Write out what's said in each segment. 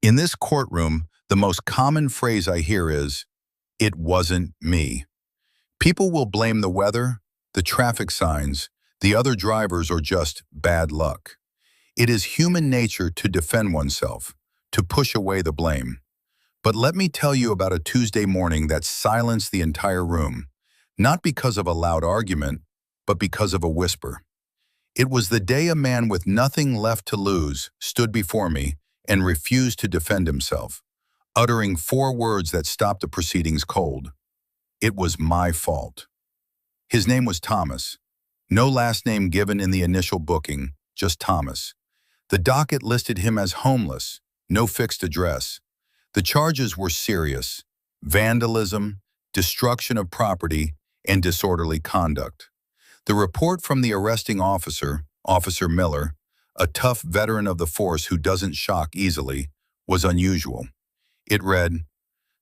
In this courtroom, the most common phrase I hear is, "It wasn't me." People will blame the weather, the traffic signs, the other drivers, or just bad luck. It is human nature to defend oneself, to push away the blame. But let me tell you about a Tuesday morning that silenced the entire room, not because of a loud argument, but because of a whisper. It was the day a man with nothing left to lose stood before me and refused to defend himself, uttering four words that stopped the proceedings cold. It was my fault. His name was Thomas. No last name given in the initial booking, just Thomas. The docket listed him as homeless, no fixed address. The charges were serious: vandalism, destruction of property, and disorderly conduct. The report from the arresting officer, Officer Miller, a tough veteran of the force who doesn't shock easily, was unusual. It read,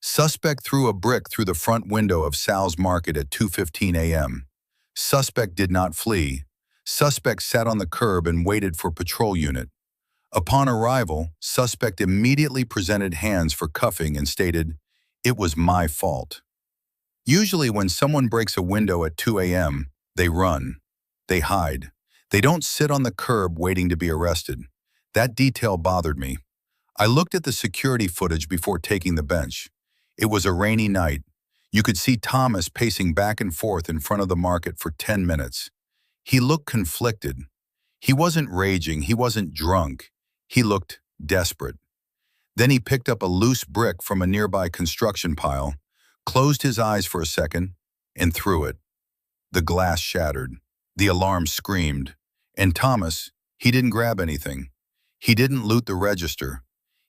"Suspect threw a brick through the front window of Sal's Market at 2:15 a.m. Suspect did not flee. Suspect sat on the curb and waited for patrol unit. Upon arrival, suspect immediately presented hands for cuffing and stated, 'It was my fault.'" Usually when someone breaks a window at 2 a.m., they run. They hide. They don't sit on the curb waiting to be arrested. That detail bothered me. I looked at the security footage before taking the bench. It was a rainy night. You could see Thomas pacing back and forth in front of the market for 10 minutes. He looked conflicted. He wasn't raging. He wasn't drunk. He looked desperate. Then he picked up a loose brick from a nearby construction pile, closed his eyes for a second, and threw it. The glass shattered. The alarm screamed. And Thomas, he didn't grab anything. He didn't loot the register.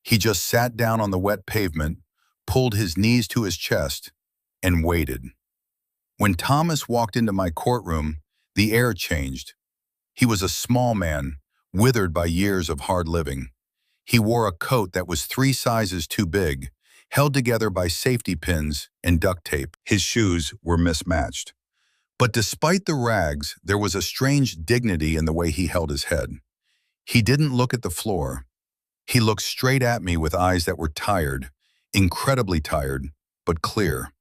He just sat down on the wet pavement, pulled his knees to his chest, and waited. When Thomas walked into my courtroom, the air changed. He was a small man, withered by years of hard living. He wore a coat that was 3 sizes too big, held together by safety pins and duct tape. His shoes were mismatched. But despite the rags, there was a strange dignity in the way he held his head. He didn't look at the floor. He looked straight at me with eyes that were tired, incredibly tired, but clear.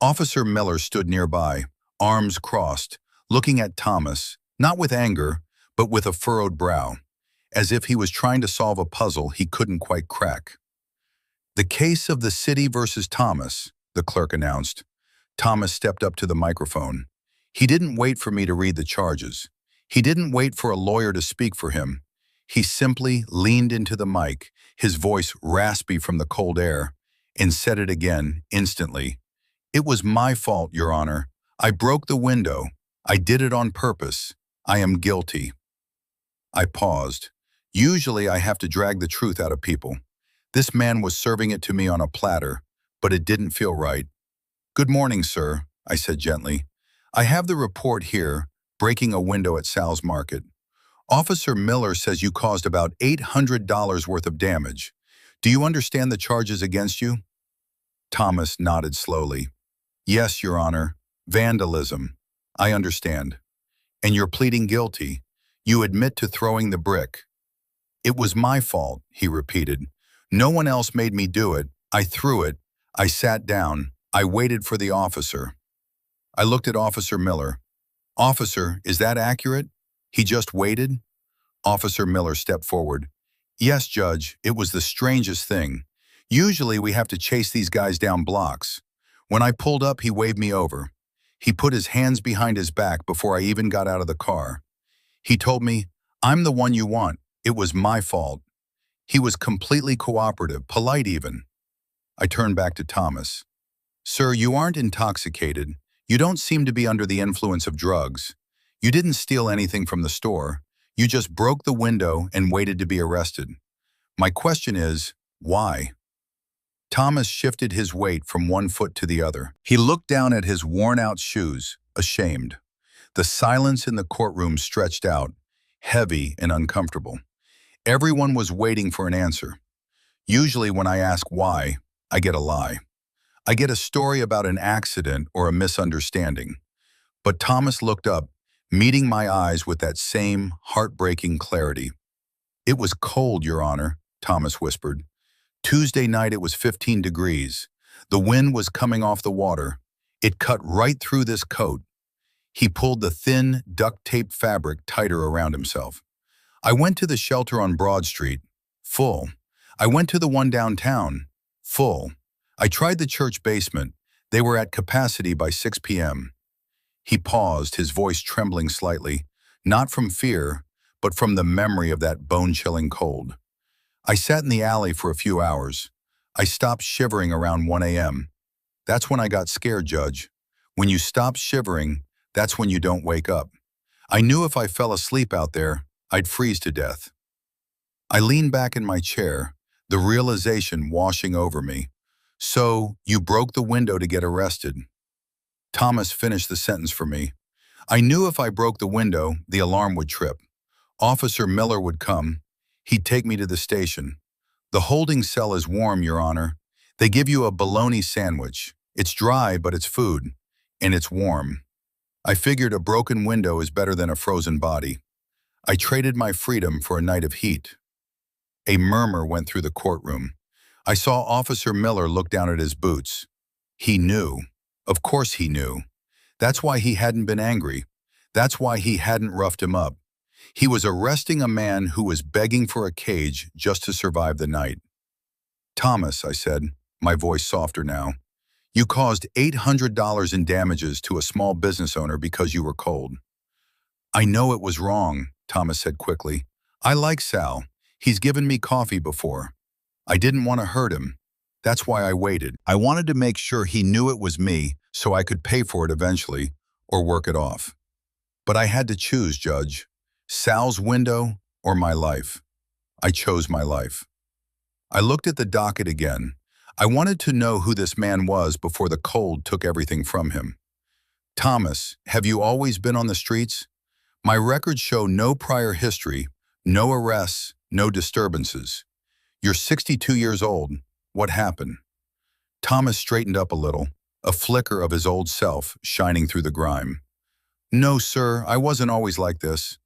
Officer Miller stood nearby, arms crossed, looking at Thomas, not with anger, but with a furrowed brow, as if he was trying to solve a puzzle he couldn't quite crack. "The case of the city versus Thomas," the clerk announced. Thomas stepped up to the microphone. He didn't wait for me to read the charges. He didn't wait for a lawyer to speak for him. He simply leaned into the mic, his voice raspy from the cold air, and said it again, instantly. "It was my fault, Your Honor. I broke the window. I did it on purpose. I am guilty." I paused. Usually I have to drag the truth out of people. This man was serving it to me on a platter, but it didn't feel right. "Good morning, sir," I said gently. "I have the report here, breaking a window at Sal's Market. Officer Miller says you caused about $800 worth of damage. Do you understand the charges against you?" Thomas nodded slowly. "Yes, Your Honor. Vandalism. I understand." "And you're pleading guilty. You admit to throwing the brick." "It was my fault," he repeated. "No one else made me do it. I threw it. I sat down. I waited for the officer." I looked at Officer Miller. "Officer, is that accurate? He just waited?" Officer Miller stepped forward. "Yes, Judge, it was the strangest thing. Usually we have to chase these guys down blocks. When I pulled up, he waved me over. He put his hands behind his back before I even got out of the car. He told me, 'I'm the one you want. It was my fault.' He was completely cooperative, polite even." I turned back to Thomas. "Sir, you aren't intoxicated. You don't seem to be under the influence of drugs. You didn't steal anything from the store. You just broke the window and waited to be arrested. My question is, why?" Thomas shifted his weight from one foot to the other. He looked down at his worn-out shoes, ashamed. The silence in the courtroom stretched out, heavy and uncomfortable. Everyone was waiting for an answer. Usually when I ask why, I get a lie. I get a story about an accident or a misunderstanding. But Thomas looked up, meeting my eyes with that same heartbreaking clarity. "It was cold, Your Honor," Thomas whispered. Tuesday night it was 15 degrees. The wind was coming off the water. It cut right through this coat. He pulled the thin, duct-tape fabric tighter around himself. I went to the shelter on Broad Street. Full. I went to the one downtown. Full. I tried the church basement. They were at capacity by 6 p.m. He paused, his voice trembling slightly, not from fear, but from the memory of that bone-chilling cold. I sat in the alley for a few hours. I stopped shivering around 1 a.m. That's when I got scared, Judge. When you stop shivering, that's when you don't wake up. I knew if I fell asleep out there, I'd freeze to death. I leaned back in my chair, the realization washing over me. So, you broke the window to get arrested. Thomas finished the sentence for me. I knew if I broke the window, the alarm would trip. Officer Miller would come. He'd take me to the station. The holding cell is warm, Your Honor. They give you a bologna sandwich. It's dry, but it's food. And it's warm. I figured a broken window is better than a frozen body. I traded my freedom for a night of heat. A murmur went through the courtroom. I saw Officer Miller look down at his boots. He knew. Of course he knew. That's why he hadn't been angry. That's why he hadn't roughed him up. He was arresting a man who was begging for a cage just to survive the night. Thomas, I said, my voice softer now, you caused $800 in damages to a small business owner because you were cold. I know it was wrong, Thomas said quickly. I like Sal. He's given me coffee before. I didn't want to hurt him. That's why I waited. I wanted to make sure he knew it was me so I could pay for it eventually or work it off. But I had to choose, Judge. Sal's window or my life. I chose my life. I looked at the docket again. I wanted to know who this man was before the cold took everything from him. Thomas, have you always been on the streets? My records show no prior history, no arrests, no disturbances. You're 62 years old. What happened? Thomas straightened up a little, a flicker of his old self shining through the grime. No, sir, I wasn't always like this.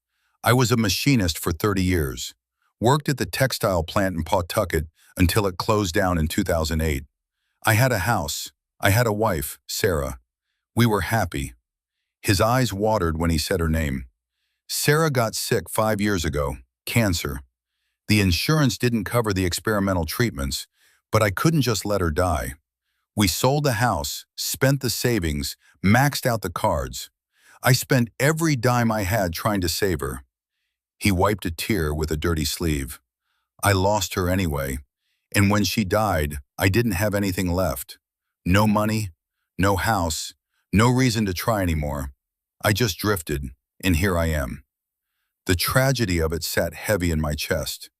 I was a machinist for 30 years. Worked at the textile plant in Pawtucket until it closed down in 2008. I had a house. I had a wife, Sarah. We were happy. His eyes watered when he said her name. Sarah got sick 5 years ago, cancer. The insurance didn't cover the experimental treatments, but I couldn't just let her die. We sold the house, spent the savings, maxed out the cards. I spent every dime I had trying to save her. He wiped a tear with a dirty sleeve. I lost her anyway, and when she died, I didn't have anything left. No money, no house, no reason to try anymore. I just drifted, and here I am. The tragedy of it sat heavy in my chest.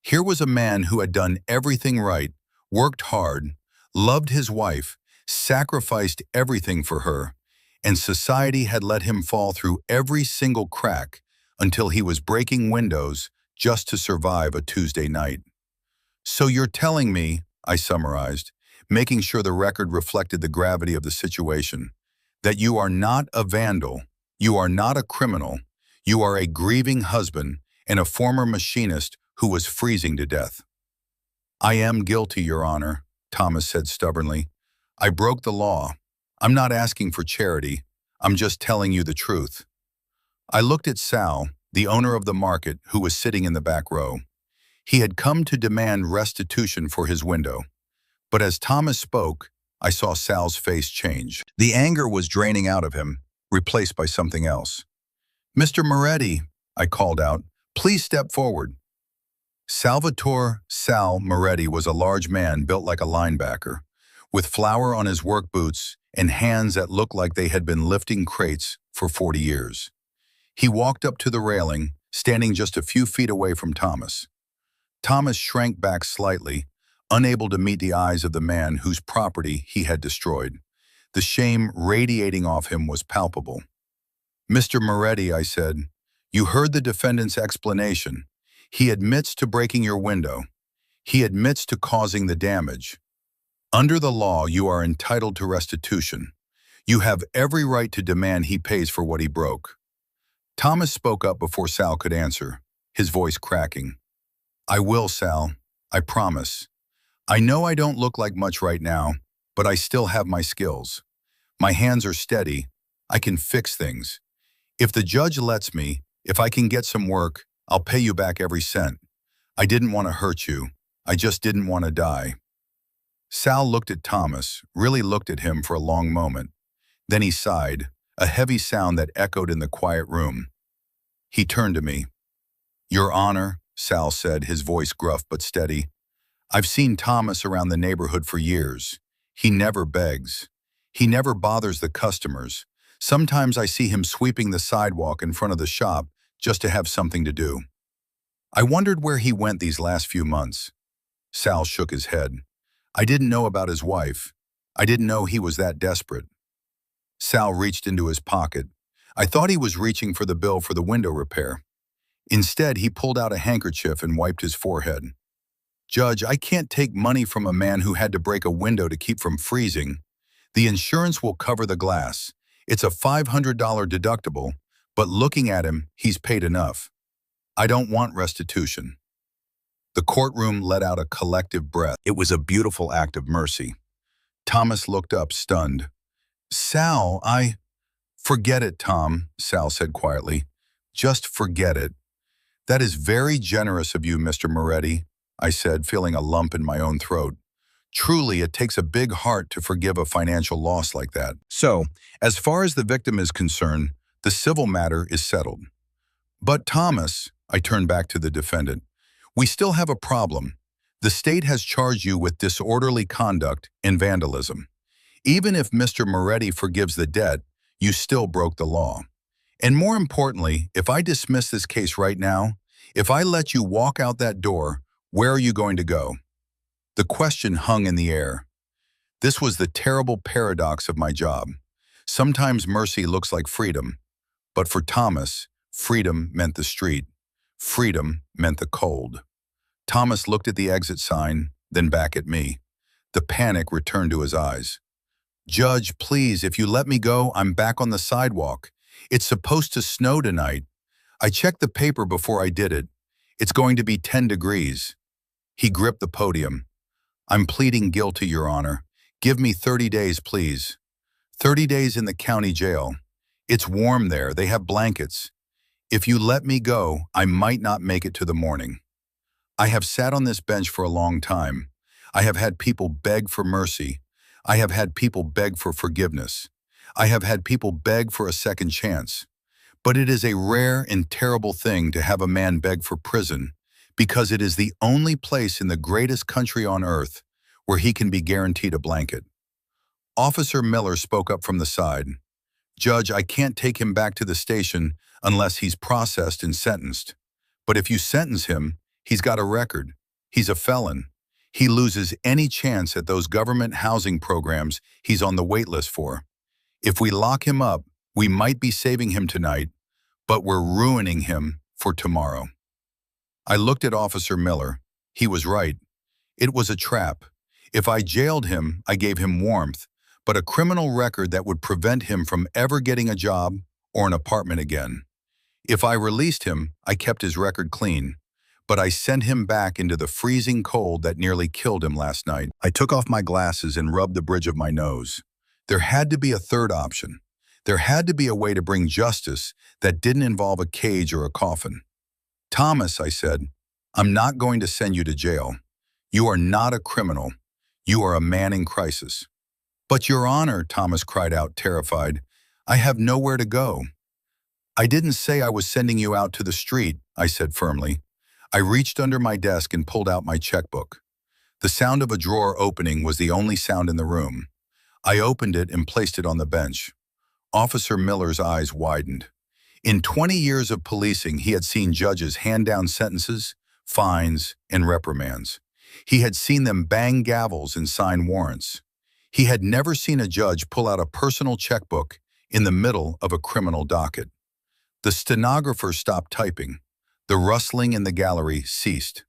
Here was a man who had done everything right, worked hard, loved his wife, sacrificed everything for her, and society had let him fall through every single crack until he was breaking windows just to survive a Tuesday night. So you're telling me, I summarized, making sure the record reflected the gravity of the situation, that you are not a vandal, you are not a criminal, you are a grieving husband and a former machinist who was freezing to death. I am guilty, Your Honor, Thomas said stubbornly. I broke the law. I'm not asking for charity. I'm just telling you the truth. I looked at Sal, the owner of the market, who was sitting in the back row. He had come to demand restitution for his window. But as Thomas spoke, I saw Sal's face change. The anger was draining out of him, replaced by something else. Mr. Moretti, I called out, please step forward. Salvatore Sal Moretti was a large man built like a linebacker, with flour on his work boots and hands that looked like they had been lifting crates for 40 years. He walked up to the railing, standing just a few feet away from Thomas. Thomas shrank back slightly, unable to meet the eyes of the man whose property he had destroyed. The shame radiating off him was palpable. Mr. Moretti, I said, you heard the defendant's explanation. He admits to breaking your window. He admits to causing the damage. Under the law, you are entitled to restitution. You have every right to demand he pays for what he broke. Thomas spoke up before Sal could answer, his voice cracking. I will, Sal. I promise. I know I don't look like much right now, but I still have my skills. My hands are steady. I can fix things. If the judge lets me, if I can get some work, I'll pay you back every cent. I didn't want to hurt you. I just didn't want to die. Sal looked at Thomas, really looked at him for a long moment. Then he sighed, a heavy sound that echoed in the quiet room. He turned to me. "Your Honor," Sal said, his voice gruff but steady. "I've seen Thomas around the neighborhood for years. He never begs. He never bothers the customers. Sometimes I see him sweeping the sidewalk in front of the shop just to have something to do. I wondered where he went these last few months." Sal shook his head. "I didn't know about his wife. I didn't know he was that desperate." Sal reached into his pocket. I thought he was reaching for the bill for the window repair. Instead, he pulled out a handkerchief and wiped his forehead. "Judge, I can't take money from a man who had to break a window to keep from freezing. The insurance will cover the glass. It's a $500 deductible, but looking at him, he's paid enough. I don't want restitution." The courtroom let out a collective breath. It was a beautiful act of mercy. Thomas looked up, stunned. "Sal, Forget it, Tom," Sal said quietly. "Just forget it." "That is very generous of you, Mr. Moretti," I said, feeling a lump in my own throat. "Truly, it takes a big heart to forgive a financial loss like that." "So, as far as the victim is concerned, the civil matter is settled." "But Thomas," I turned back to the defendant, "we still have a problem. The state has charged you with disorderly conduct and vandalism. Even if Mr. Moretti forgives the debt, you still broke the law. And more importantly, if I dismiss this case right now, if I let you walk out that door, where are you going to go?" The question hung in the air. This was the terrible paradox of my job. Sometimes mercy looks like freedom, but for Thomas, freedom meant the street. Freedom meant the cold. Thomas looked at the exit sign, then back at me. The panic returned to his eyes. "Judge, please, if you let me go, I'm back on the sidewalk. It's supposed to snow tonight. I checked the paper before I did it. It's going to be 10 degrees. He gripped the podium. "I'm pleading guilty, Your Honor. Give me 30 days, please. 30 days in the county jail. It's warm there. They have blankets. If you let me go, I might not make it to the morning. I have sat on this bench for a long time. I have had people beg for mercy. I have had people beg for forgiveness. I have had people beg for a second chance. But it is a rare and terrible thing to have a man beg for prison, because it is the only place in the greatest country on earth where he can be guaranteed a blanket." Officer Miller spoke up from the side. "Judge, I can't take him back to the station unless he's processed and sentenced. But if you sentence him, he's got a record. He's a felon. He loses any chance at those government housing programs he's on the wait list for. If we lock him up, we might be saving him tonight, but we're ruining him for tomorrow." I looked at Officer Miller. He was right. It was a trap. If I jailed him, I gave him warmth, but a criminal record that would prevent him from ever getting a job or an apartment again. If I released him, I kept his record clean, but I sent him back into the freezing cold that nearly killed him last night. I took off my glasses and rubbed the bridge of my nose. There had to be a third option. There had to be a way to bring justice that didn't involve a cage or a coffin. "Thomas," I said, "I'm not going to send you to jail. You are not a criminal. You are a man in crisis." "But Your Honor," Thomas cried out, terrified, "I have nowhere to go." "I didn't say I was sending you out to the street," I said firmly. I reached under my desk and pulled out my checkbook. The sound of a drawer opening was the only sound in the room. I opened it and placed it on the bench. Officer Miller's eyes widened. In 20 years of policing, he had seen judges hand down sentences, fines, and reprimands. He had seen them bang gavels and sign warrants. He had never seen a judge pull out a personal checkbook in the middle of a criminal docket. The stenographer stopped typing. The rustling in the gallery ceased.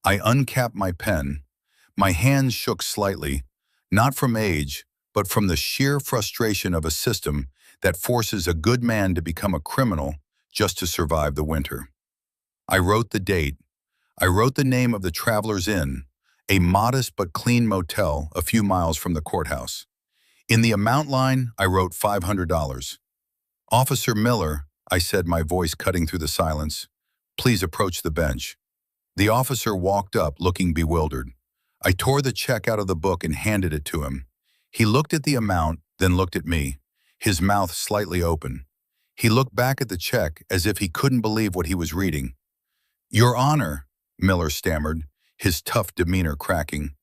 I uncapped my pen. My hands shook slightly, not from age, but from the sheer frustration of a system that forces a good man to become a criminal just to survive the winter. I wrote the date. I wrote the name of the Travelers Inn, a modest but clean motel a few miles from the courthouse. In the amount line, I wrote $500. Officer Miller, I said, my voice cutting through the silence, please approach the bench. The officer walked up, looking bewildered. I tore the check out of the book and handed it to him. He looked at the amount, then looked at me, his mouth slightly open. He looked back at the check as if he couldn't believe what he was reading. Your Honor, Miller stammered, his tough demeanor cracking.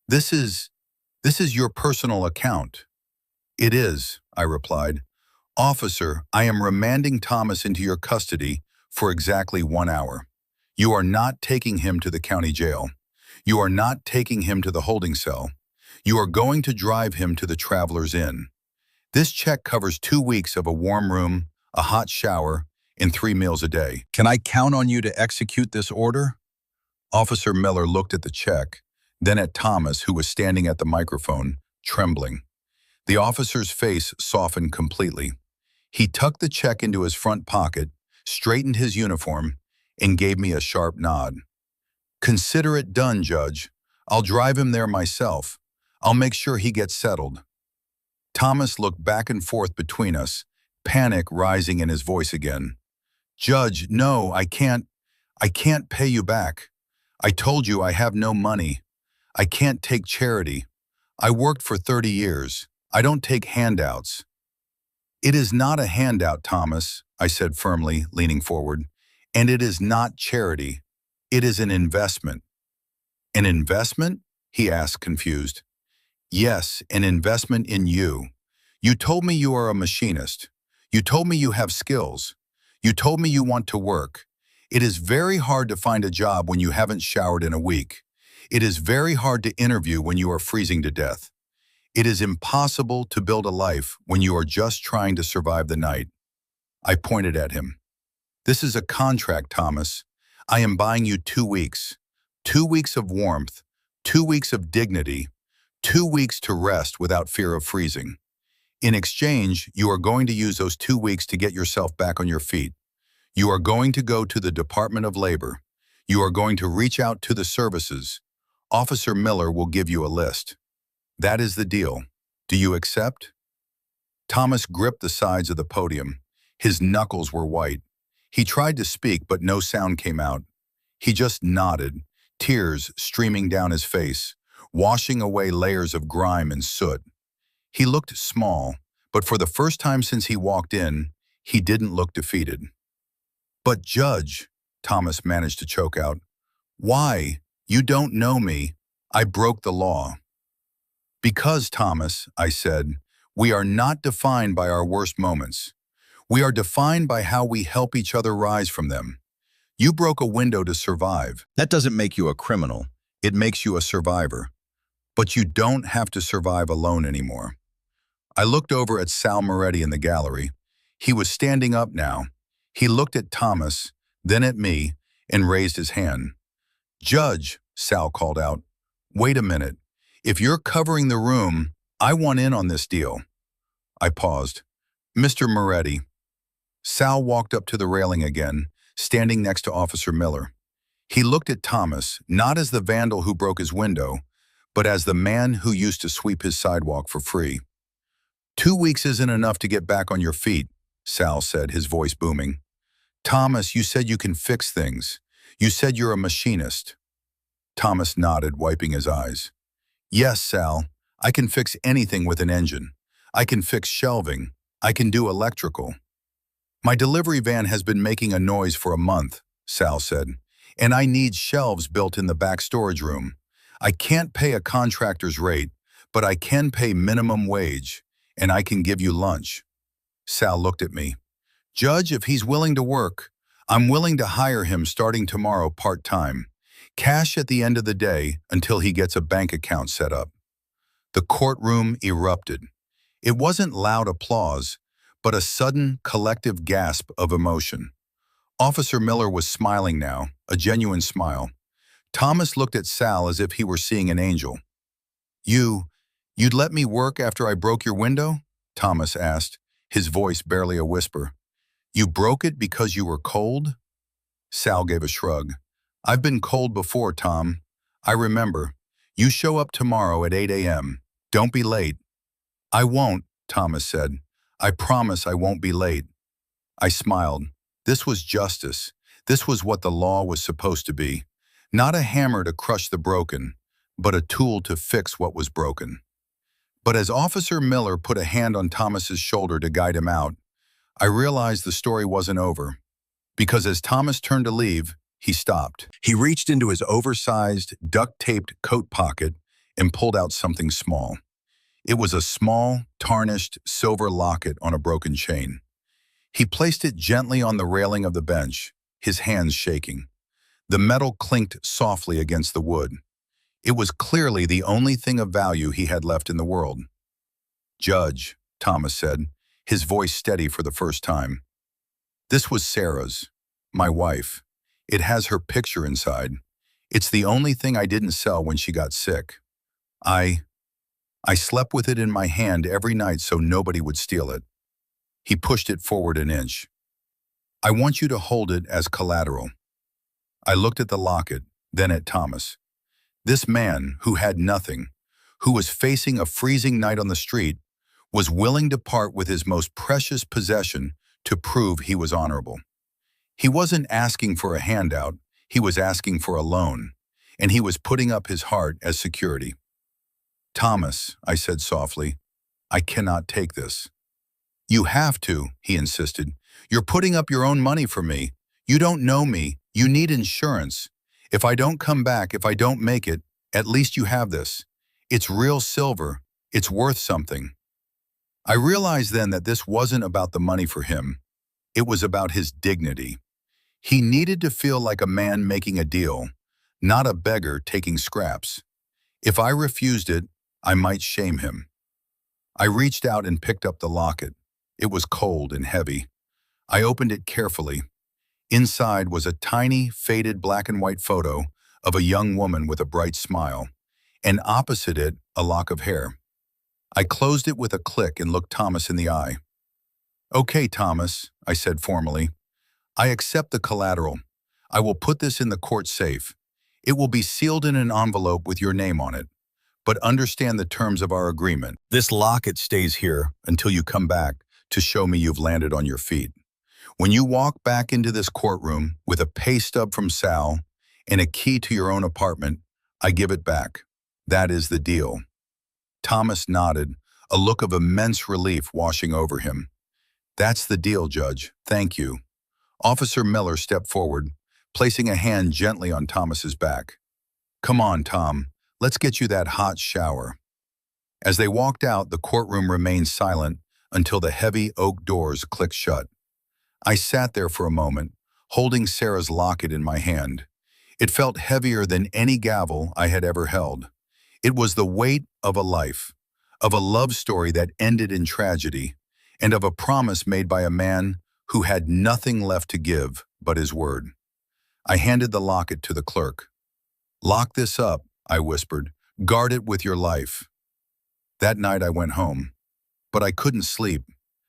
This is your personal account. It is, I replied. Officer, I am remanding Thomas into your custody for exactly 1 hour. You are not taking him to the county jail. You are not taking him to the holding cell. You are going to drive him to the Traveler's Inn. This check covers 2 weeks of a warm room, a hot shower, and 3 meals a day. Can I count on you to execute this order? Officer Miller looked at the check, then at Thomas, who was standing at the microphone, trembling. The officer's face softened completely. He tucked the check into his front pocket, straightened his uniform, and gave me a sharp nod. Consider it done, Judge. I'll drive him there myself. I'll make sure he gets settled. Thomas looked back and forth between us, panic rising in his voice again. Judge, no, I can't pay you back. I told you I have no money. I can't take charity. I worked for 30 years. I don't take handouts. It is not a handout, Thomas, I said firmly, leaning forward. And it is not charity. It is an investment. An investment? He asked, confused. Yes, an investment in you. You told me you are a machinist. You told me you have skills. You told me you want to work. It is very hard to find a job when you haven't showered in a week. It is very hard to interview when you are freezing to death. It is impossible to build a life when you are just trying to survive the night. I pointed at him. This is a contract, Thomas. I am buying you 2 weeks. 2 weeks of warmth, 2 weeks of dignity, 2 weeks to rest without fear of freezing. In exchange, you are going to use those 2 weeks to get yourself back on your feet. You are going to go to the Department of Labor. You are going to reach out to the services. Officer Miller will give you a list. That is the deal. Do you accept? Thomas gripped the sides of the podium. His knuckles were white. He tried to speak, but no sound came out. He just nodded, tears streaming down his face, washing away layers of grime and soot. He looked small, but for the first time since he walked in, he didn't look defeated. But Judge, Thomas managed to choke out, why? You don't know me. I broke the law. Because, Thomas, I said, we are not defined by our worst moments. We are defined by how we help each other rise from them. You broke a window to survive. That doesn't make you a criminal. It makes you a survivor. But you don't have to survive alone anymore. I looked over at Sal Moretti in the gallery. He was standing up now. He looked at Thomas, then at me, and raised his hand. Judge, Sal called out, wait a minute. If you're covering the room, I want in on this deal. I paused. Mr. Moretti. Sal walked up to the railing again, standing next to Officer Miller. He looked at Thomas, not as the vandal who broke his window, but as the man who used to sweep his sidewalk for free. 2 weeks isn't enough to get back on your feet, Sal said, his voice booming. Thomas, you said you can fix things. You said you're a machinist. Thomas nodded, wiping his eyes. Yes, Sal, I can fix anything with an engine. I can fix shelving. I can do electrical. My delivery van has been making a noise for a month, Sal said, and I need shelves built in the back storage room. I can't pay a contractor's rate, but I can pay minimum wage, and I can give you lunch. Sal looked at me. Judge, if he's willing to work, I'm willing to hire him starting tomorrow part-time. Cash at the end of the day until he gets a bank account set up. The courtroom erupted. It wasn't loud applause, but a sudden collective gasp of emotion. Officer Miller was smiling now, a genuine smile. Thomas looked at Sal as if he were seeing an angel. You'd let me work after I broke your window? Thomas asked, his voice barely a whisper. You broke it because you were cold? Sal gave a shrug. I've been cold before, Tom. I remember. You show up tomorrow at 8 a.m. Don't be late. I won't, Thomas said. I promise I won't be late. I smiled. This was justice. This was what the law was supposed to be. Not a hammer to crush the broken, but a tool to fix what was broken. But as Officer Miller put a hand on Thomas's shoulder to guide him out, I realized the story wasn't over. Because as Thomas turned to leave, he stopped. He reached into his oversized, duct-taped coat pocket and pulled out something small. It was a small, tarnished, silver locket on a broken chain. He placed it gently on the railing of the bench, his hands shaking. The metal clinked softly against the wood. It was clearly the only thing of value he had left in the world. "Judge," Thomas said, his voice steady for the first time. "This was Sarah's, my wife. It has her picture inside. It's the only thing I didn't sell when she got sick. I slept with it in my hand every night so nobody would steal it." He pushed it forward an inch. "I want you to hold it as collateral." I looked at the locket, then at Thomas. This man, who had nothing, who was facing a freezing night on the street, was willing to part with his most precious possession to prove he was honorable. He wasn't asking for a handout, he was asking for a loan, and he was putting up his heart as security. "Thomas," I said softly, "I cannot take this." "You have to," he insisted. "You're putting up your own money for me. You don't know me. You need insurance. If I don't come back, if I don't make it, at least you have this. It's real silver. It's worth something." I realized then that this wasn't about the money for him. It was about his dignity. He needed to feel like a man making a deal, not a beggar taking scraps. If I refused it, I might shame him. I reached out and picked up the locket. It was cold and heavy. I opened it carefully. Inside was a tiny, faded black and white photo of a young woman with a bright smile, and opposite it, a lock of hair. I closed it with a click and looked Thomas in the eye. "Okay, Thomas," I said formally. "I accept the collateral. I will put this in the court safe. It will be sealed in an envelope with your name on it. But understand the terms of our agreement. This locket stays here until you come back to show me you've landed on your feet. When you walk back into this courtroom with a pay stub from Sal and a key to your own apartment, I give it back. That is the deal." Thomas nodded, a look of immense relief washing over him. "That's the deal, Judge. Thank you." Officer Miller stepped forward, placing a hand gently on Thomas's back. "Come on, Tom. Let's get you that hot shower." As they walked out, the courtroom remained silent until the heavy oak doors clicked shut. I sat there for a moment, holding Sarah's locket in my hand. It felt heavier than any gavel I had ever held. It was the weight of a life, of a love story that ended in tragedy, and of a promise made by a man who had nothing left to give but his word. I handed the locket to the clerk. "Lock this up," I whispered. "Guard it with your life." That night I went home, but I couldn't sleep.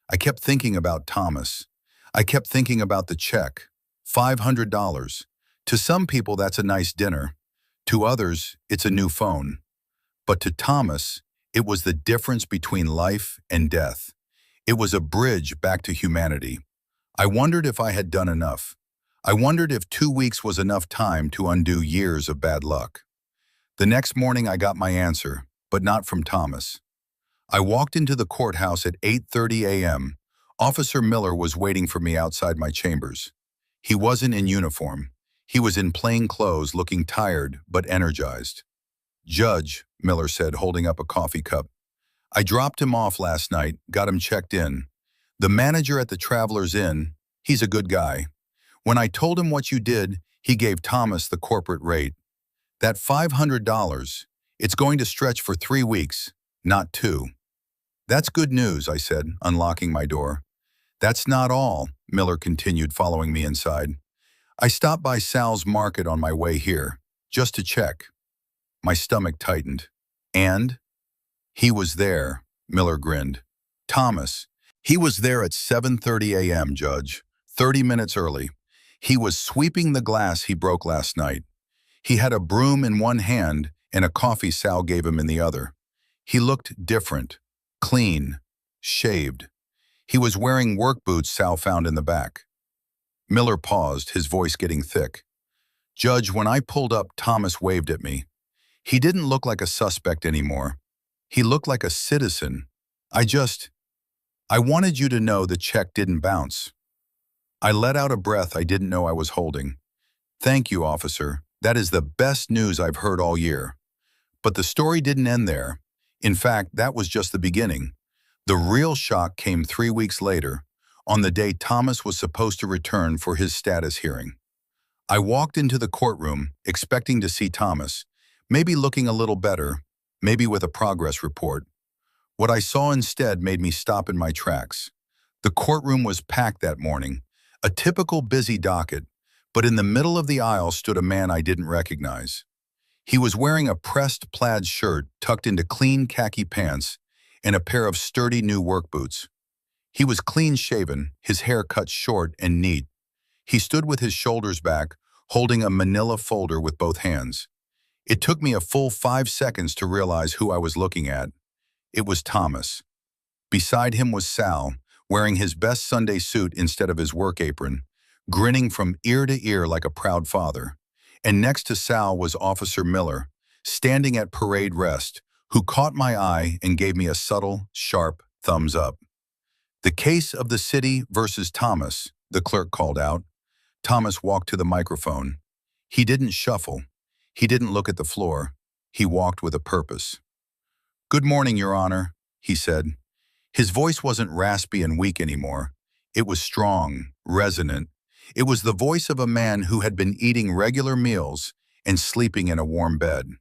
I kept thinking about Thomas. I kept thinking about the check, $500. To some people that's a nice dinner. To others, it's a new phone. But to Thomas, it was the difference between life and death. It was a bridge back to humanity. I wondered if I had done enough. I wondered if 2 weeks was enough time to undo years of bad luck. The next morning I got my answer, but not from Thomas. I walked into the courthouse at 8:30 a.m. Officer Miller was waiting for me outside my chambers. He wasn't in uniform. He was in plain clothes, looking tired but energized. "Judge," Miller said, holding up a coffee cup. "I dropped him off last night, got him checked in. The manager at the Travelers Inn, he's a good guy. When I told him what you did, he gave Thomas the corporate rate. That $500, it's going to stretch for 3 weeks, not 2. "That's good news," I said, unlocking my door. "That's not all," Miller continued, following me inside. "I stopped by Sal's Market on my way here, just to check." My stomach tightened. "And?" "He was there," Miller grinned. "Thomas. He was there at 7:30 a.m., Judge, 30 minutes early. He was sweeping the glass he broke last night. He had a broom in one hand and a coffee Sal gave him in the other. He looked different, clean, shaved. He was wearing work boots Sal found in the back. Miller paused, his voice getting thick. Judge, when I pulled up, Thomas waved at me. He didn't look like a suspect anymore. He looked like a citizen. I wanted you to know the check didn't bounce. I let out a breath I didn't know I was holding. Thank you, officer. That is the best news I've heard all year. But the story didn't end there. In fact, that was just the beginning. The real shock came 3 weeks later, on the day Thomas was supposed to return for his status hearing. I walked into the courtroom, expecting to see Thomas, maybe looking a little better, maybe with a progress report. What I saw instead made me stop in my tracks. The courtroom was packed that morning, a typical busy docket, but in the middle of the aisle stood a man I didn't recognize. He was wearing a pressed plaid shirt tucked into clean khaki pants and a pair of sturdy new work boots. He was clean-shaven, his hair cut short and neat. He stood with his shoulders back, holding a manila folder with both hands. It took me a full 5 seconds to realize who I was looking at. It was Thomas. Beside him was Sal, wearing his best Sunday suit instead of his work apron, grinning from ear to ear like a proud father. And next to Sal was Officer Miller, standing at parade rest, who caught my eye and gave me a subtle, sharp thumbs up. The case of the city versus Thomas, the clerk called out. Thomas walked to the microphone. He didn't shuffle. He didn't look at the floor. He walked with a purpose. Good morning, Your Honor, he said. His voice wasn't raspy and weak anymore. It was strong, resonant. It was the voice of a man who had been eating regular meals and sleeping in a warm bed.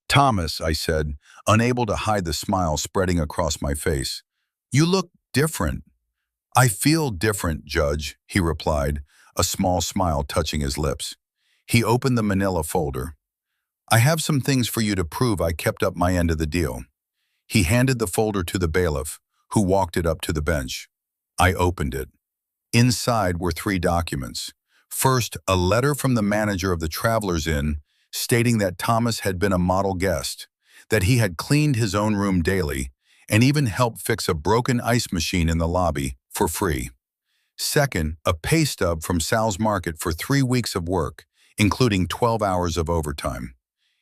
Thomas, I said, unable to hide the smile spreading across my face. You look different. I feel different, Judge, he replied, a small smile touching his lips. He opened the manila folder. I have some things for you to prove I kept up my end of the deal. He handed the folder to the bailiff, who walked it up to the bench. I opened it. Inside were 3 documents. First, a letter from the manager of the Travelers Inn stating that Thomas had been a model guest, that he had cleaned his own room daily, and even helped fix a broken ice machine in the lobby for free. Second, a pay stub from Sal's Market for 3 weeks of work, including 12 hours of overtime.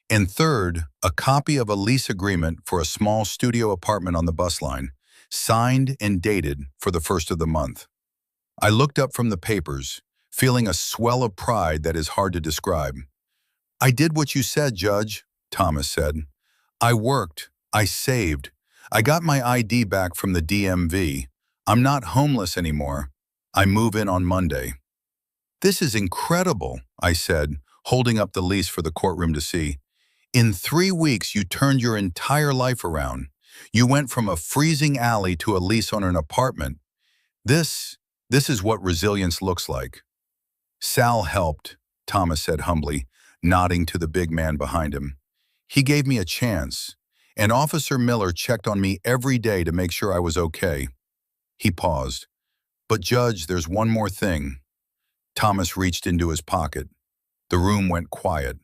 And third, a copy of a lease agreement for a small studio apartment on the bus line, signed and dated for the 1st of the month. I looked up from the papers, feeling a swell of pride that is hard to describe. I did what you said, Judge, Thomas said. I worked. I saved. I got my ID back from the DMV. I'm not homeless anymore. I move in on Monday. This is incredible, I said, holding up the lease for the courtroom to see. In 3 weeks, you turned your entire life around. You went from a freezing alley to a lease on an apartment. This is what resilience looks like. Sal helped, Thomas said humbly, nodding to the big man behind him. He gave me a chance, and Officer Miller checked on me every day to make sure I was okay. He paused. But Judge, there's one more thing. Thomas reached into his pocket. The room went quiet.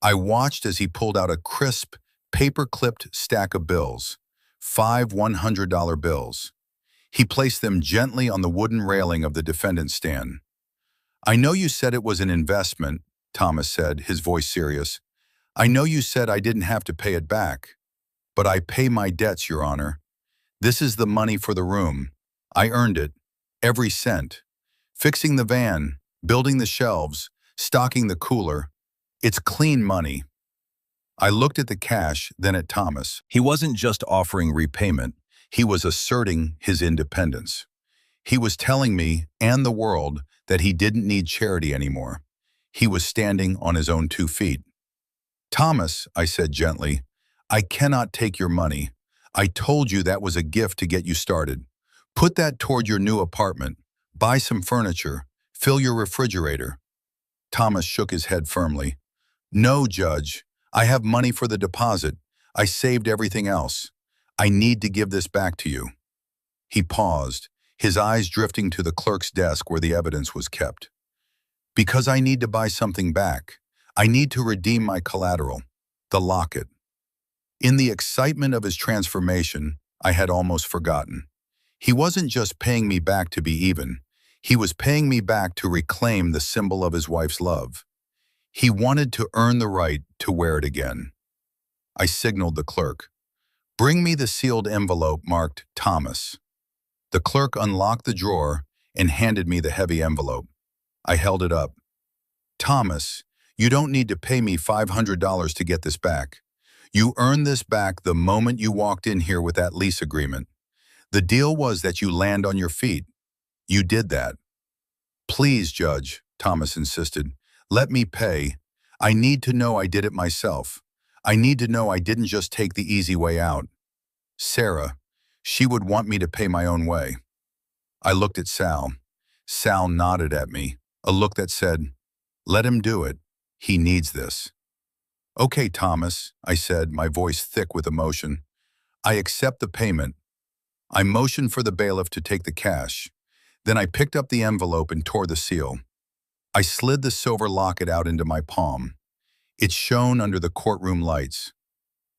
I watched as he pulled out a crisp, paper-clipped stack of bills, 5 $100 bills. He placed them gently on the wooden railing of the defendant's stand. I know you said it was an investment, Thomas said, his voice serious. I know you said I didn't have to pay it back, but I pay my debts, Your Honor. This is the money for the room. I earned it, every cent. Fixing the van, building the shelves, stocking the cooler. It's clean money. I looked at the cash, then at Thomas. He wasn't just offering repayment. He was asserting his independence. He was telling me and the world that he didn't need charity anymore. He was standing on his own 2 feet. Thomas, I said gently, I cannot take your money. I told you that was a gift to get you started. Put that toward your new apartment. Buy some furniture. Fill your refrigerator. Thomas shook his head firmly. No, Judge. I have money for the deposit. I saved everything else. I need to give this back to you. He paused, his eyes drifting to the clerk's desk where the evidence was kept. Because I need to buy something back. I need to redeem my collateral. The locket. In the excitement of his transformation, I had almost forgotten. He wasn't just paying me back to be even. He was paying me back to reclaim the symbol of his wife's love. He wanted to earn the right to wear it again. I signaled the clerk. "Bring me the sealed envelope marked Thomas." The clerk unlocked the drawer and handed me the heavy envelope. I held it up. "Thomas, you don't need to pay me $500 to get this back. You earned this back the moment you walked in here with that lease agreement. The deal was that you land on your feet. You did that." "Please, Judge," Thomas insisted, "let me pay. I need to know I did it myself. I need to know I didn't just take the easy way out. Sarah, she would want me to pay my own way." I looked at Sal. Sal nodded at me, a look that said, "Let him do it. He needs this." "Okay, Thomas," I said, my voice thick with emotion. "I accept the payment." I motioned for the bailiff to take the cash. Then I picked up the envelope and tore the seal. I slid the silver locket out into my palm. It shone under the courtroom lights.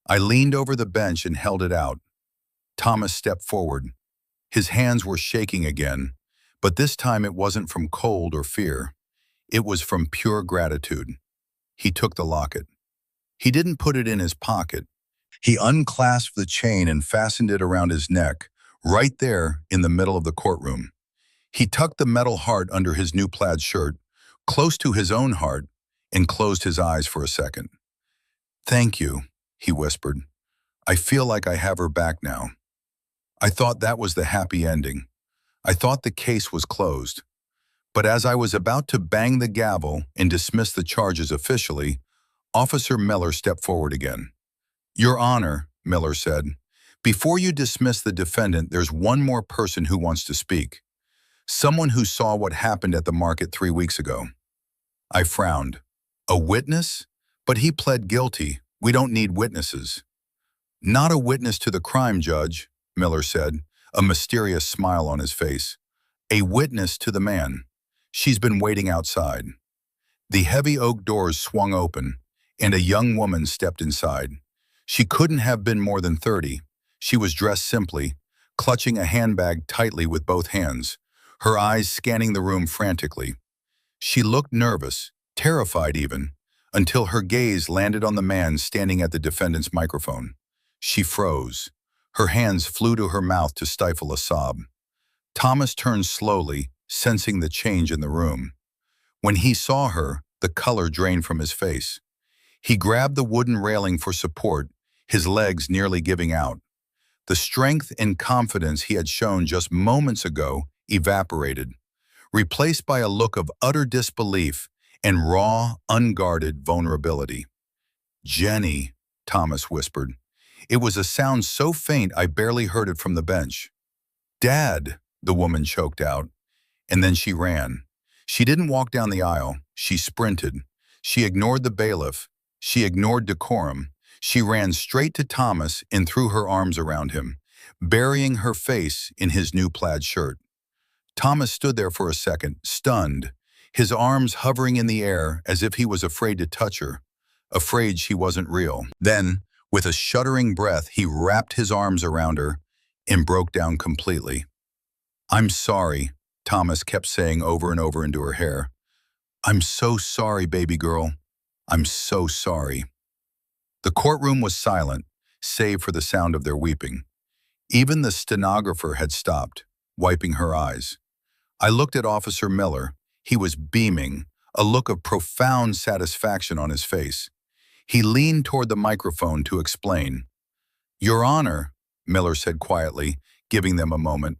I leaned over the bench and held it out. Thomas stepped forward. His hands were shaking again, but this time it wasn't from cold or fear. It was from pure gratitude. He took the locket. He didn't put it in his pocket. He unclasped the chain and fastened it around his neck, right there in the middle of the courtroom. He tucked the metal heart under his new plaid shirt, close to his own heart, and closed his eyes for a second. "Thank you," he whispered. "I feel like I have her back now." I thought that was the happy ending. I thought the case was closed. But as I was about to bang the gavel and dismiss the charges officially, Officer Miller stepped forward again. "Your Honor," Miller said, "before you dismiss the defendant, there's one more person who wants to speak. Someone who saw what happened at the market 3 weeks ago." I frowned. "A witness? But he pled guilty. We don't need witnesses." "Not a witness to the crime, Judge," Miller said, a mysterious smile on his face. "A witness to the man. She's been waiting outside." The heavy oak doors swung open, and a young woman stepped inside. She couldn't have been more than 30. She was dressed simply, clutching a handbag tightly with both hands, her eyes scanning the room frantically. She looked nervous, terrified even, until her gaze landed on the man standing at the defendant's microphone. She froze. Her hands flew to her mouth to stifle a sob. Thomas turned slowly, sensing the change in the room. When he saw her, the color drained from his face. He grabbed the wooden railing for support, his legs nearly giving out. The strength and confidence he had shown just moments ago evaporated, replaced by a look of utter disbelief and raw, unguarded vulnerability. "Jenny," Thomas whispered. It was a sound so faint I barely heard it from the bench. "Dad," the woman choked out, and then she ran. She didn't walk down the aisle. She sprinted. She ignored the bailiff. She ignored decorum. She ran straight to Thomas and threw her arms around him, burying her face in his new plaid shirt. Thomas stood there for a second, stunned, his arms hovering in the air as if he was afraid to touch her, afraid she wasn't real. Then, with a shuddering breath, he wrapped his arms around her and broke down completely. "I'm sorry," Thomas kept saying over and over into her hair. "I'm so sorry, baby girl. I'm so sorry." The courtroom was silent, save for the sound of their weeping. Even the stenographer had stopped, wiping her eyes. I looked at Officer Miller. He was beaming, a look of profound satisfaction on his face. He leaned toward the microphone to explain. "Your Honor," Miller said quietly, giving them a moment.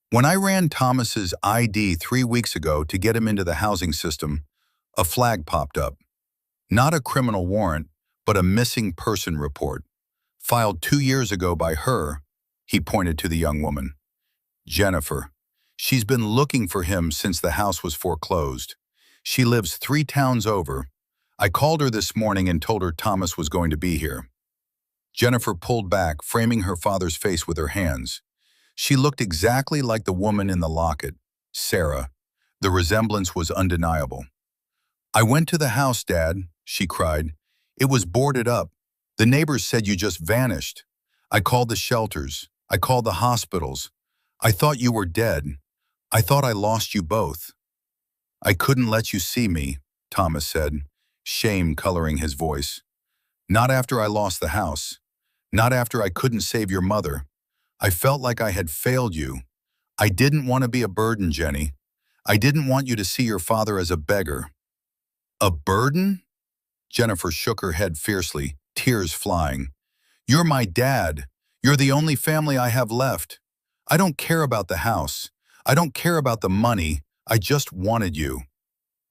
"When I ran Thomas's ID 3 weeks ago to get him into the housing system, a flag popped up. Not a criminal warrant, but a missing person report, filed 2 years ago by her," he pointed to the young woman. "Jennifer. She's been looking for him since the house was foreclosed. She lives 3 towns over. I called her this morning and told her Thomas was going to be here." Jennifer pulled back, framing her father's face with her hands. She looked exactly like the woman in the locket, Sarah. The resemblance was undeniable. "I went to the house, Dad," she cried. "It was boarded up, The neighbors said you just vanished. I called the shelters. I called the hospitals. I thought you were dead. I thought I lost you both. I couldn't let you see me, Thomas said, shame coloring his voice. Not after I lost the house. Not after I couldn't save your mother. I felt like I had failed you. I didn't want to be a burden, Jenny. I didn't want you to see your father as a beggar. A burden? Jennifer shook her head fiercely, tears flying. You're my dad. You're the only family I have left. I don't care about the house. I don't care about the money. I just wanted you.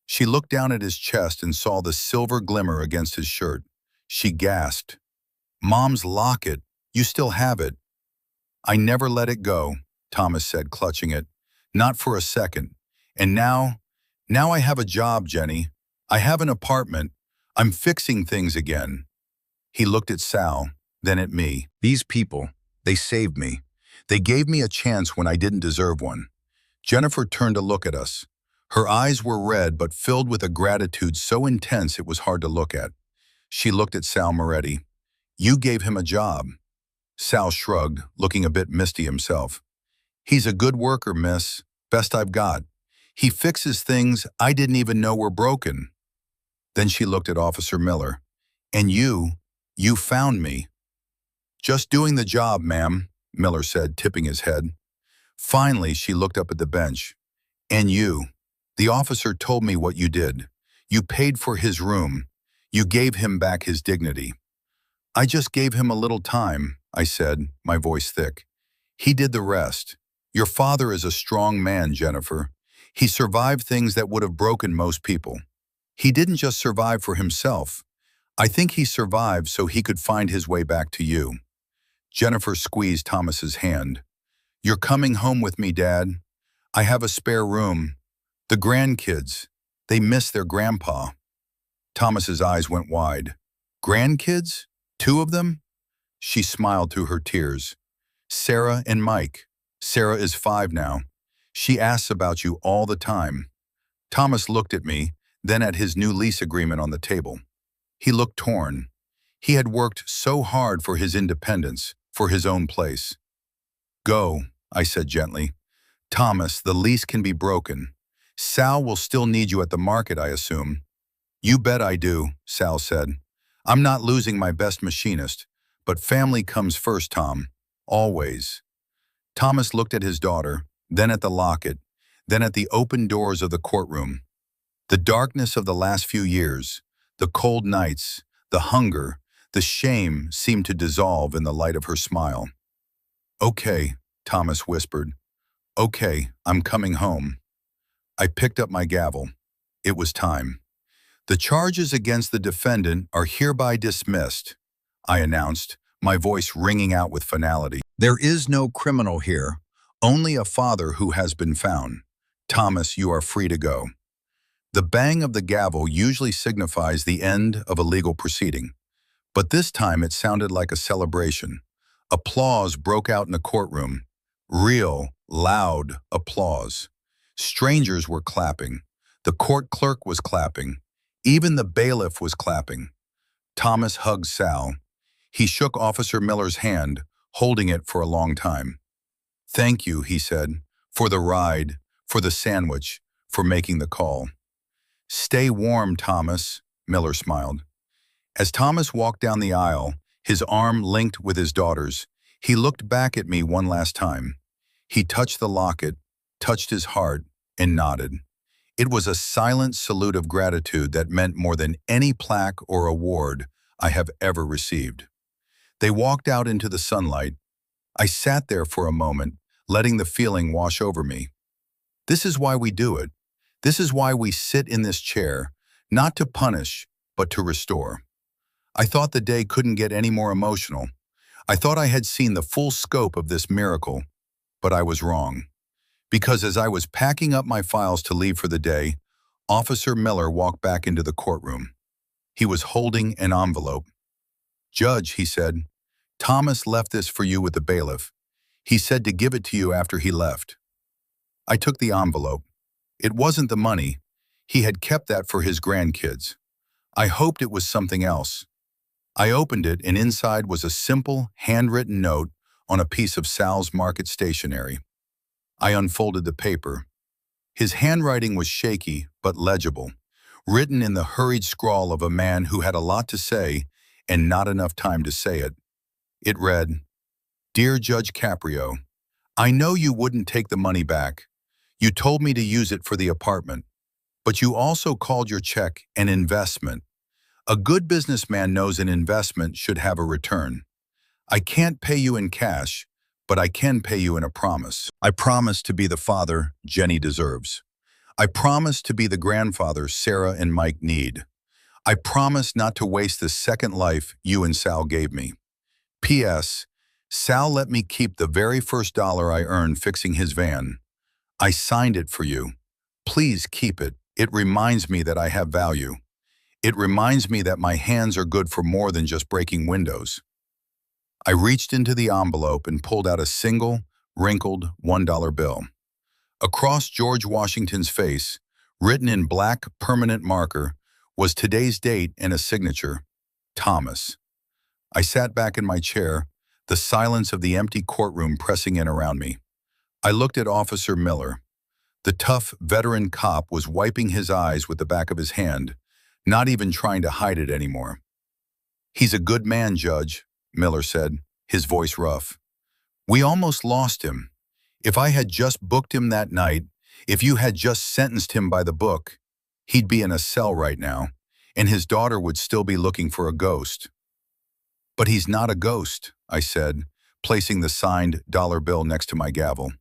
She looked down at his chest and saw the silver glimmer against his shirt. She gasped. Mom's locket. You still have it. I never let it go, Thomas said, clutching it. Not for a second. And now I have a job, Jenny. I have an apartment. I'm fixing things again. He looked at Sal, then at me. These people, they saved me. They gave me a chance when I didn't deserve one. Jennifer turned to look at us. Her eyes were red but filled with a gratitude so intense it was hard to look at. She looked at Sal Moretti. You gave him a job. Sal shrugged, looking a bit misty himself. He's a good worker, miss. Best I've got. He fixes things I didn't even know were broken. Then she looked at Officer Miller. And you found me. Just doing the job, ma'am, Miller said, tipping his head. Finally, she looked up at the bench. And you. The officer told me what you did. You paid for his room. You gave him back his dignity. I just gave him a little time, I said, my voice thick. He did the rest. Your father is a strong man, Jennifer. He survived things that would have broken most people. He didn't just survive for himself. I think he survived so he could find his way back to you. Jennifer squeezed Thomas's hand. You're coming home with me, Dad. I have a spare room. The grandkids, they miss their grandpa. Thomas's eyes went wide. Grandkids? 2 of them? She smiled through her tears. Sarah and Mike. Sarah is 5 now. She asks about you all the time. Thomas looked at me, then at his new lease agreement on the table. He looked torn. He had worked so hard for his independence, for his own place. Go, I said gently. Thomas, the lease can be broken. Sal will still need you at the market, I assume. You bet I do, Sal said. I'm not losing my best machinist, but family comes first, Tom. Always. Thomas looked at his daughter, then at the locket, then at the open doors of the courtroom. The darkness of the last few years, the cold nights, the hunger, the shame seemed to dissolve in the light of her smile. Okay, Thomas whispered. Okay, I'm coming home. I picked up my gavel. It was time. The charges against the defendant are hereby dismissed, I announced, my voice ringing out with finality. There is no criminal here, only a father who has been found. Thomas, you are free to go. The bang of the gavel usually signifies the end of a legal proceeding, but this time it sounded like a celebration. Applause broke out in the courtroom. Real, loud applause. Strangers were clapping. The court clerk was clapping. Even the bailiff was clapping. Thomas hugged Sal. He shook Officer Miller's hand, holding it for a long time. Thank you, he said, for the ride, for the sandwich, for making the call. Stay warm, Thomas, Miller smiled. As Thomas walked down the aisle, his arm linked with his daughter's, he looked back at me one last time. He touched the locket, touched his heart, and nodded. It was a silent salute of gratitude that meant more than any plaque or award I have ever received. They walked out into the sunlight. I sat there for a moment, letting the feeling wash over me. This is why we do it. This is why we sit in this chair, not to punish, but to restore. I thought the day couldn't get any more emotional. I thought I had seen the full scope of this miracle, but I was wrong. Because as I was packing up my files to leave for the day, Officer Miller walked back into the courtroom. He was holding an envelope. Judge, he said, Thomas left this for you with the bailiff. He said to give it to you after he left. I took the envelope. It wasn't the money. He had kept that for his grandkids. I hoped it was something else. I opened it, and inside was a simple, handwritten note on a piece of Sal's Market stationery. I unfolded the paper. His handwriting was shaky but legible, written in the hurried scrawl of a man who had a lot to say and not enough time to say it. It read, "Dear Judge Caprio, I know you wouldn't take the money back. You told me to use it for the apartment, but you also called your check an investment. A good businessman knows an investment should have a return. I can't pay you in cash, but I can pay you in a promise. I promise to be the father Jenny deserves. I promise to be the grandfather Sarah and Mike need. I promise not to waste the second life you and Sal gave me. P.S. Sal let me keep the very first dollar I earned fixing his van. I signed it for you. Please keep it. It reminds me that I have value. It reminds me that my hands are good for more than just breaking windows." I reached into the envelope and pulled out a single, wrinkled $1 bill. Across George Washington's face, written in black permanent marker, was today's date and a signature, Thomas. I sat back in my chair, the silence of the empty courtroom pressing in around me. I looked at Officer Miller. The tough, veteran cop was wiping his eyes with the back of his hand, not even trying to hide it anymore. "He's a good man, Judge," Miller said, his voice rough. "We almost lost him. If I had just booked him that night, if you had just sentenced him by the book, he'd be in a cell right now, and his daughter would still be looking for a ghost." "But he's not a ghost," I said, placing the signed dollar bill next to my gavel.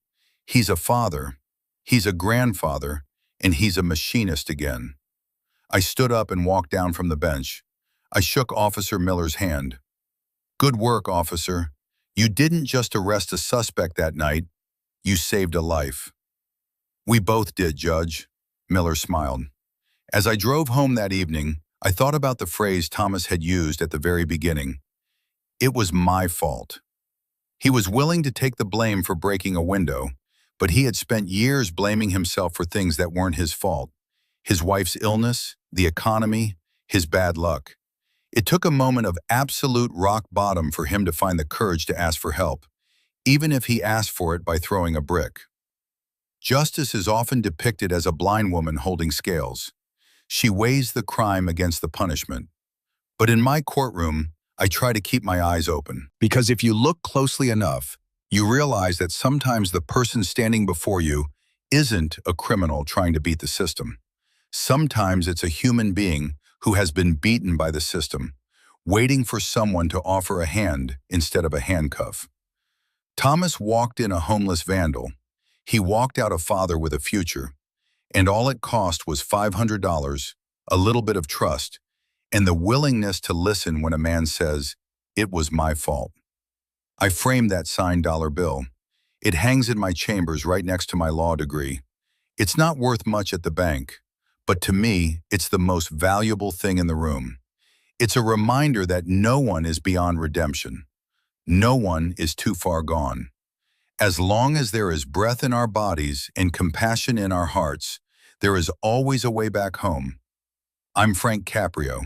"He's a father, he's a grandfather, and he's a machinist again." I stood up and walked down from the bench. I shook Officer Miller's hand. "Good work, officer. You didn't just arrest a suspect that night, you saved a life." "We both did, Judge," Miller smiled. As I drove home that evening, I thought about the phrase Thomas had used at the very beginning. It was my fault. He was willing to take the blame for breaking a window, but he had spent years blaming himself for things that weren't his fault. His wife's illness, the economy, his bad luck. It took a moment of absolute rock bottom for him to find the courage to ask for help, even if he asked for it by throwing a brick. Justice is often depicted as a blind woman holding scales. She weighs the crime against the punishment. But in my courtroom, I try to keep my eyes open. Because if you look closely enough, you realize that sometimes the person standing before you isn't a criminal trying to beat the system. Sometimes it's a human being who has been beaten by the system, waiting for someone to offer a hand instead of a handcuff. Thomas walked in a homeless vandal. He walked out a father with a future, and all it cost was $500, a little bit of trust, and the willingness to listen when a man says, "It was my fault." I framed that signed dollar bill. It hangs in my chambers right next to my law degree. It's not worth much at the bank, but to me, it's the most valuable thing in the room. It's a reminder that no one is beyond redemption. No one is too far gone. As long as there is breath in our bodies and compassion in our hearts, there is always a way back home. I'm Frank Caprio.